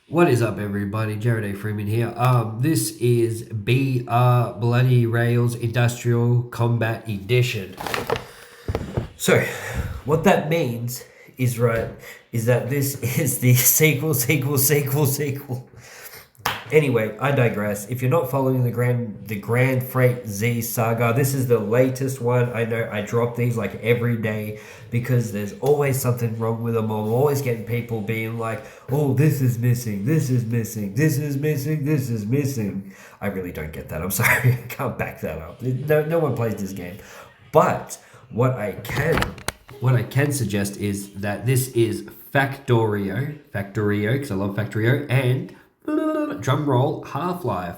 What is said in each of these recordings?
What is up, everybody? Jared A. Freeman here. This is BR Bloody Rails Industrial Combat Edition. So, what that means is that this is the sequel. Anyway, I digress. If you're not following the Grand Freight Z saga, this is the latest one. I know I drop these like every day because there's always something wrong with them. I'm always getting people being like, "Oh, this is missing. This is missing. This is missing. This is missing." I really don't get that. I'm sorry. I can't back that up. No one plays this game. But what I can suggest is that this is Factorio, because I love Factorio, and drum roll, Half-Life.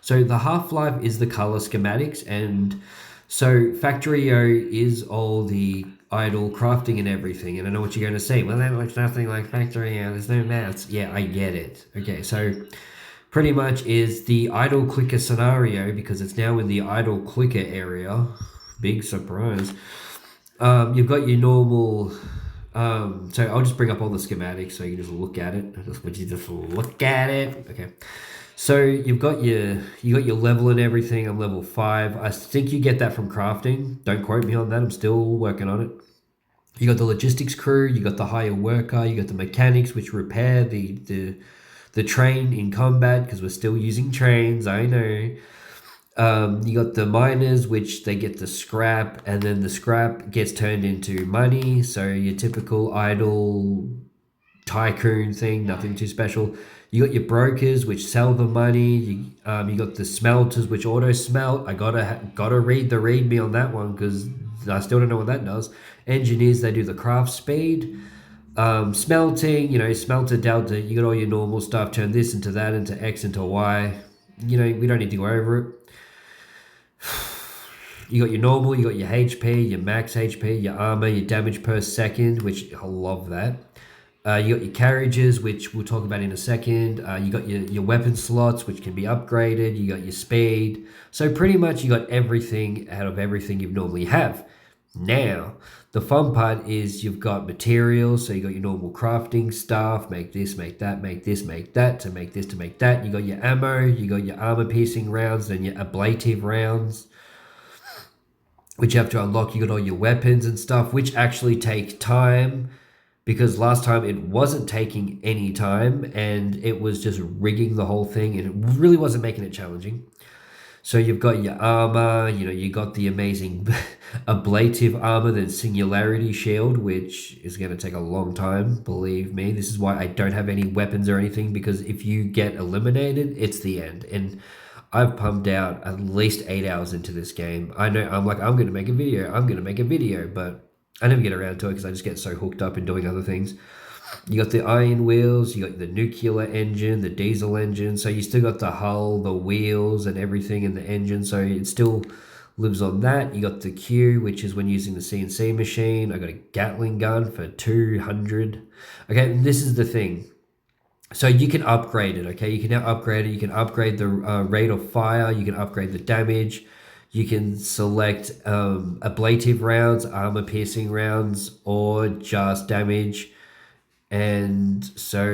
So the Half-Life is the color schematics, and so Factorio is all the idle crafting and everything. And I know what you're going to say. Well, that looks nothing like Factorio. There's no maths. Yeah, I get it. Okay, so pretty much is the idle clicker scenario, because it's now in the idle clicker area. Big surprise. You've got your normal. So I'll just bring up all the schematics so you can just look at it. Okay. So you got your level and everything. I'm level 5. I think you get that from crafting. Don't quote me on that. I'm still working on it. You got the logistics crew. You got the hire worker. You got the mechanics, which repair the train in combat, because we're still using trains. I know. You got the miners, which they get the scrap, and then the scrap gets turned into money. So your typical idle tycoon thing, nothing too special. You got your brokers, which sell the money. You got the smelters, which auto smelt. I gotta read the readme on that one because I still don't know what that does. Engineers, they do the craft speed. Smelting, smelter delta. You got all your normal stuff. Turn this into that, into X, into Y. We don't need to go over it. You got your normal, you got your HP, your max HP, your armor, your damage per second, which I love that. You got your carriages, which we'll talk about in a second. You got your weapon slots, which can be upgraded. You got your speed. So pretty much you got everything out of everything you normally have. Now, the fun part is you've got materials. So you got your normal crafting stuff. Make this, make that, make this, make that, to make this, to make that. You got your ammo. You got your armor piercing rounds, then your ablative rounds, which you have to unlock. You got all your weapons and stuff, which actually take time, because last time it wasn't taking any time and it was just rigging the whole thing, and it really wasn't making it challenging. So you've got your armor, you got the amazing ablative armor, then singularity shield, which is going to take a long time, believe me. This is why I don't have any weapons or anything, because if you get eliminated, it's the end. And I've pumped out at least 8 hours into this game. I know I'm going to make a video, but I never get around to it because I just get so hooked up in doing other things. You got the iron wheels, you got the nuclear engine, the diesel engine. So you still got the hull, the wheels, and everything in the engine. So it still lives on that. You got the Q, which is when using the CNC machine. I got a Gatling gun for 200. Okay, and this is the thing. So you can upgrade it, okay? You can now upgrade it. You can upgrade the rate of fire. You can upgrade the damage. You can select ablative rounds, armor piercing rounds, or just damage. And so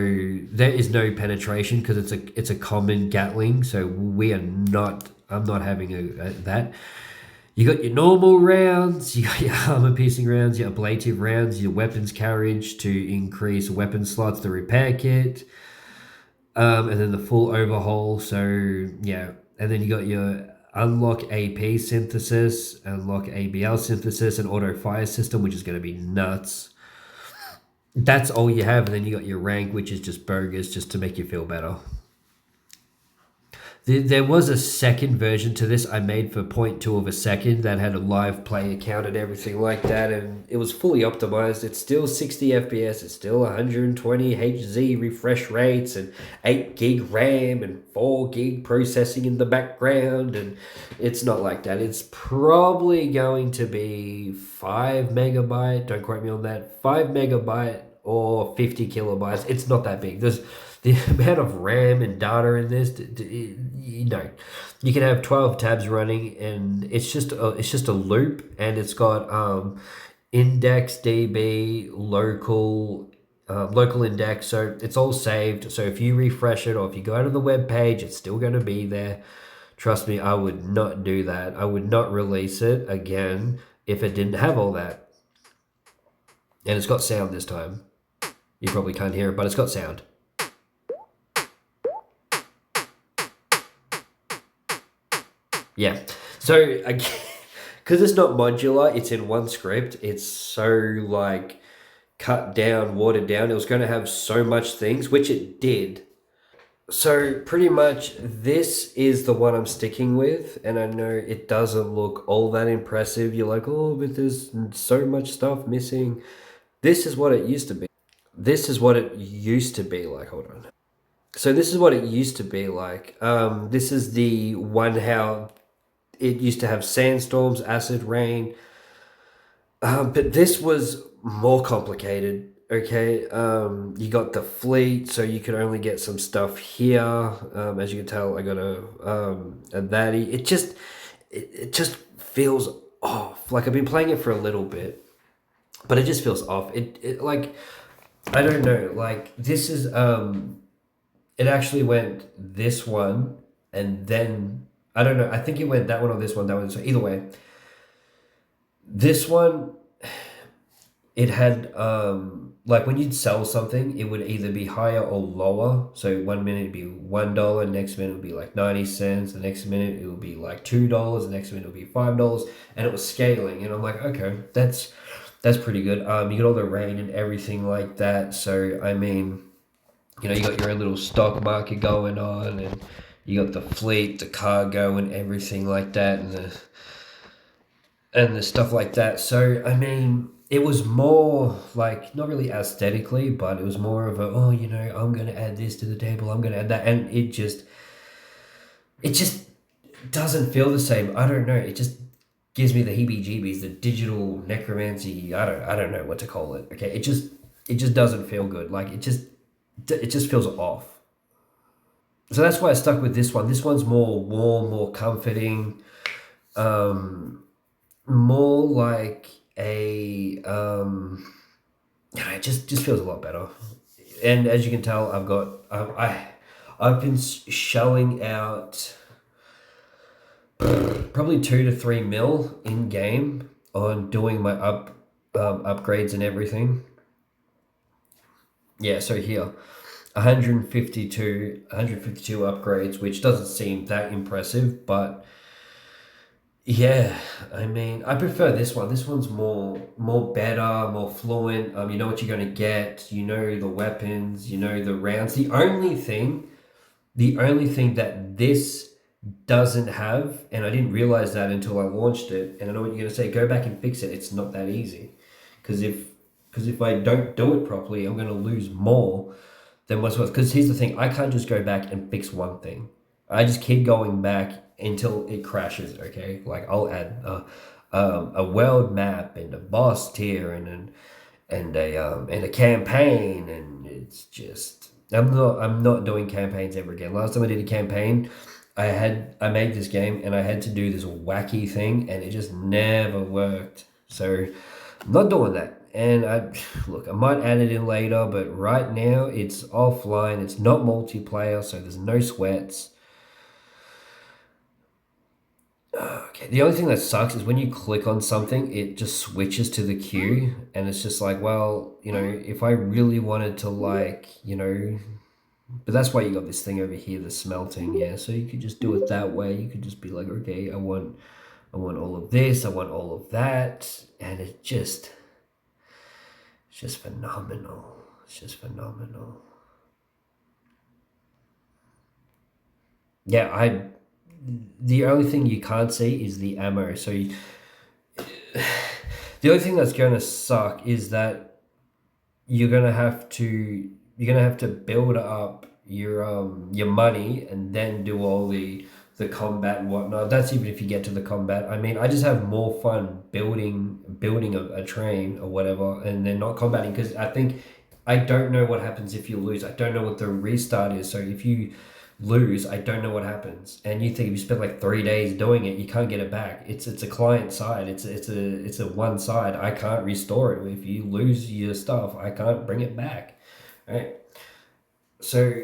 there is no penetration because it's a common Gatling. So I'm not having that. You got your normal rounds, you got your armor piercing rounds, your ablative rounds, your weapons carriage to increase weapon slots, the repair kit, and then the full overhaul. So yeah, and then you got your unlock AP synthesis, unlock ABL synthesis, and auto fire system, which is going to be nuts. That's all you have, and then you got your rank, which is just burgers, just to make you feel better. There was a second version to this I made for 0.2 of a second that had a live play account and everything like that, and it was fully optimized. It's still 60 FPS, it's still 120 HZ refresh rates, and 8 gig RAM and 4 gig processing in the background, and it's not like that. It's probably going to be 5 megabyte, don't quote me on that, 5 megabyte or 50 kilobytes. It's not that big. There's the amount of RAM and data in this, you can have 12 tabs running, and it's just a loop, and it's got index DB, local, local index, so it's all saved. So if you refresh it or if you go out of the web page, it's still going to be there. Trust me, I would not do that. I would not release it again if it didn't have all that. And it's got sound this time. You probably can't hear it, but it's got sound. Yeah. So because it's not modular, it's in one script. It's so like cut down, watered down. It was going to have so much things, which it did. So pretty much this is the one I'm sticking with, and I know it doesn't look all that impressive. You're like, oh, but there's so much stuff missing. This is what it used to be. This is what it used to be like. Hold on. So this is what it used to be like. This is the one how it used to have sandstorms, acid rain, but this was more complicated. Okay, you got the fleet, so you could only get some stuff here. As you can tell, I got a thatty. It just feels off. Like I've been playing it for a little bit, but it just feels off. It like I don't know. Like this is it actually went this one, and then I don't know. I think it went that one or this one, that one. So either way, this one it had like when you'd sell something, it would either be higher or lower. So 1 minute it'd be $1, next minute it would be like 90 cents, the next minute it would be like $2, the next minute it would be $5, and it was scaling. And I'm like, okay, that's pretty good. You got all the rain and everything like that. So I mean, you know, you got your own little stock market going on, and you got the fleet, the cargo, and everything like that, and the stuff like that. So I mean, it was more like not really aesthetically, but it was more of a, oh, you know, I'm gonna add this to the table, I'm gonna add that, and it just doesn't feel the same. I don't know. It just gives me the heebie-jeebies, the digital necromancy. I don't know what to call it. Okay, it just doesn't feel good. Like it just feels off. So that's why I stuck with this one. This one's more warm, more comforting, more like a it just feels a lot better. And as you can tell, I've got I've been shelling out probably 2 to 3 mil in game on doing my upgrades and everything. Yeah, so here 152 upgrades, which doesn't seem that impressive, but yeah, I mean, I prefer this one. This one's more better, more fluent. You know what you're gonna get. You know the weapons. You know the rounds. The only thing that this doesn't have, and I didn't realize that until I launched it. And I know what you're gonna say. Go back and fix it. It's not that easy, because if I don't do it properly, I'm gonna lose more than what's worth. Because here's the thing: I can't just go back and fix one thing. I just keep going back until it crashes. Okay, like I'll add a world map and a boss tier and a campaign, and it's just I'm not doing campaigns ever again. Last time I did a campaign, I made this game and I had to do this wacky thing, and it just never worked. So I'm not doing that. And I might add it in later, but right now it's offline. It's not multiplayer, so there's no sweats. Okay, the only thing that sucks is when you click on something, it just switches to the queue, and it's just like, well, you know, if I really wanted to, like, you know, but that's why you got this thing over here, the smelting, yeah. So you could just do it that way. You could just be like, okay, I want all of this, I want all of that, and it's just phenomenal. It's just phenomenal. Yeah, the only thing you can't see is the ammo. So the only thing that's gonna suck is that you're gonna have to build up your money and then do all the combat and whatnot. That's even if you get to the combat. I mean, I just have more fun building a train or whatever, and then not combating, because I don't know what happens if you lose. I don't know what the restart is. So if you lose, I don't know what happens. And you think if you spend like 3 days doing it, you can't get it back. It's a client side. It's a one side. I can't restore it. If you lose your stuff, I can't bring it back. Right. So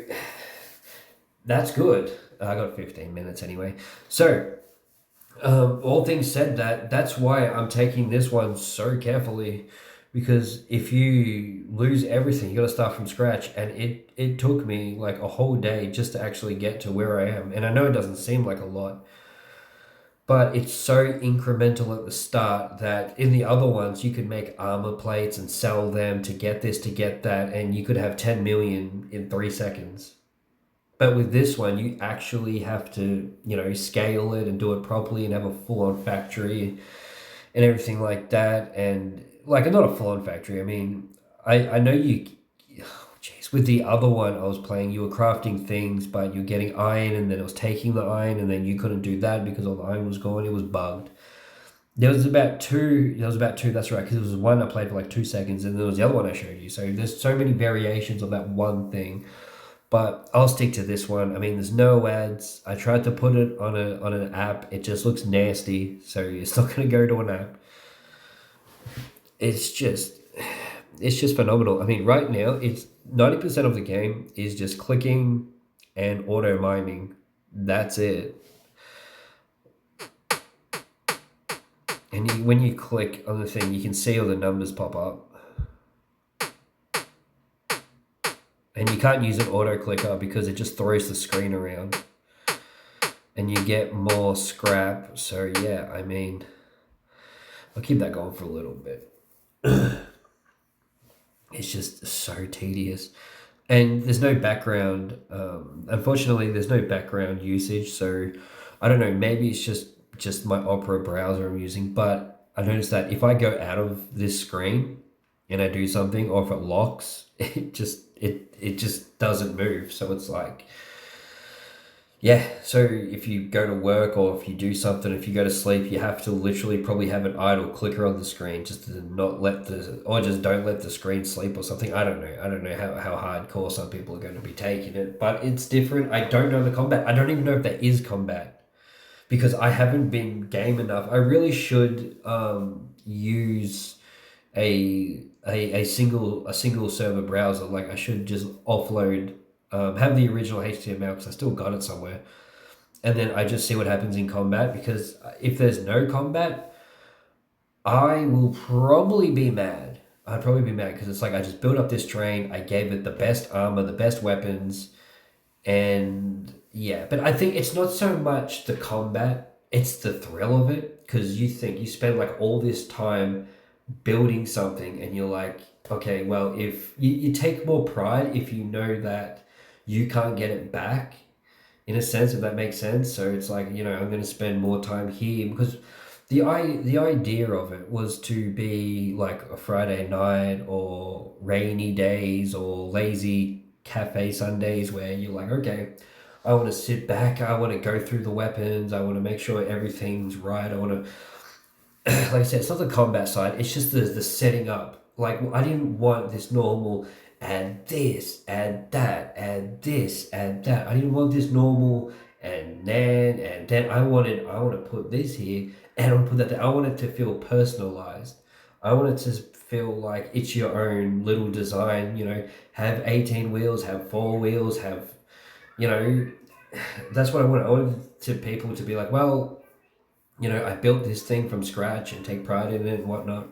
that's good. I got 15 minutes anyway. So, all things said, that's why I'm taking this one so carefully, because if you lose everything, you got to start from scratch, and it took me like a whole day just to actually get to where I am. And I know it doesn't seem like a lot, but it's so incremental at the start that in the other ones you could make armor plates and sell them to get this, to get that, and you could have 10 million in 3 seconds. But with this one, you actually have to, scale it and do it properly and have a full on factory and everything like that. And like, not a full on factory. I mean, I know you, oh, jeez, with the other one I was playing, you were crafting things, but you're getting iron and then it was taking the iron and then you couldn't do that because all the iron was gone. It was bugged. There was about two, that's right, because there was one I played for like 2 seconds and there was the other one I showed you. So there's so many variations of that one thing, but I'll stick to this one. I mean, there's no ads. I tried to put it on an app. It just looks nasty, so it's not going to go to an app. It's just it's just phenomenal. I mean, right now it's 90% of the game is just clicking and auto mining. That's it. And when you click on the thing, you can see all the numbers pop up. And you can't use an auto clicker because it just throws the screen around. And you get more scrap. So yeah, I mean, I'll keep that going for a little bit. It's just so tedious. And there's no background. Unfortunately, there's no background usage. So I don't know, maybe it's just my Opera browser I'm using. But I noticed that if I go out of this screen and I do something, or if it locks, it just doesn't move. So it's like, yeah, so if you go to work or if you do something, if you go to sleep, you have to literally probably have an idle clicker on the screen just to not let or just don't let the screen sleep or something. I don't know. I don't know how hardcore some people are going to be taking it, but it's different. I don't know the combat. I don't even know if there is combat because I haven't been game enough. I really should use a single server browser. Like I should just offload, have the original HTML because I still got it somewhere, and then I just see what happens in combat. Because if there's no combat, I will probably be mad. I'd probably be mad because it's like I just built up this train. I gave it the best armor, the best weapons, and yeah. But I think it's not so much the combat; it's the thrill of it. Because you spend like all this time building something and you're like, okay, well, if you take more pride if you know that you can't get it back, in a sense, if that makes sense. So it's like, I'm going to spend more time here because the idea of it was to be like a Friday night or rainy days or lazy cafe Sundays where you're like, okay, I want to sit back, I want to go through the weapons, I want to make sure everything's right, I want to like I said, it's not the combat side. It's just the setting up. Like I didn't want this normal and this and that and this and that. I didn't want this normal and then I want to put this here and I want to put that there. I want it to feel personalized. I want it to feel like it's your own little design. Have 18 wheels, have 4 wheels, have you know. That's what I want. I want to people to be like, well, I built this thing from scratch and take pride in it and whatnot.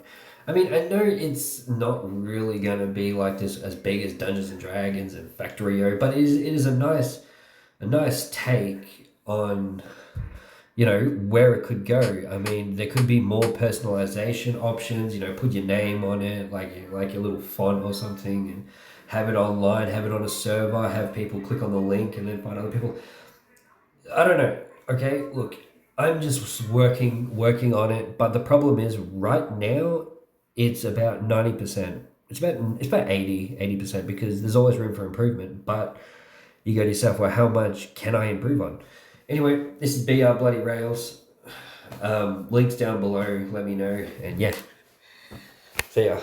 I mean, I know it's not really going to be like this as big as Dungeons and Dragons and Factorio, but it is a nice take on, where it could go. I mean, there could be more personalization options, put your name on it, like your little font or something, and have it online, have it on a server, have people click on the link and then find other people. I don't know. Okay, look, I'm just working on it, but the problem is right now it's about 90%. It's about 80% because there's always room for improvement, but you go to yourself, well, how much can I improve on? Anyway, this is BR Bloody Rails. Links down below, let me know, and yeah. See ya.